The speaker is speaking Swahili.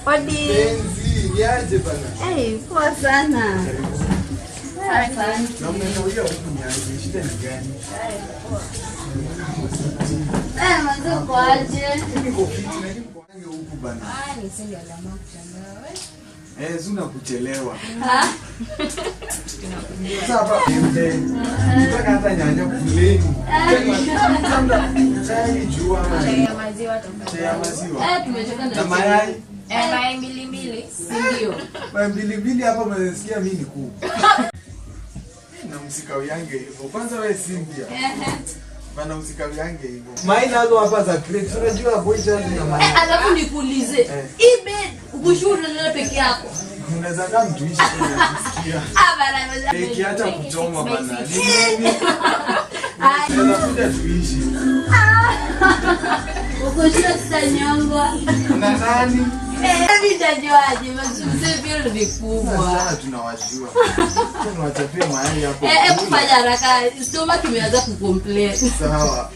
Odi. Benzi, niaje bana? Poa sana. Sasa. Na umeniambia huku niaje, shida ni gani? Poa. Mwanzo kwaje? Niko fiti na niko kwange huku bana. Nisinge alama kuchelewa. Zuna kuchelewa. Sasa hapa nitaka hata nyanya kuleni. Chai jua. Chai ya maziwa toka. Chai ya maziwa. Tumetoka na mayai. Mayai mbili, ndio. Mayai mbili hapa mnasikia mimi ni kubwa. Na msika yange hivyo. Kwanza wewe Cynthia. Bana msika yange hivyo. Mayai nazo hapa za crate. Unajua boy changu na mayai. Alafu nikuulize. Ibe kushuru leo peke yako. Unaweza kama mtuishi kusikia. Bana Nikiacha kuchoma bana. Tunataka tuishi. Ukosha tutanyongwa. Na nani? Nitajuaje? Msipie pia ni kubwa. Sasa tunawajua. Tunawachapia mayai hapo. Kufanya haraka. Stomach imeanza kucomplain. Sawa.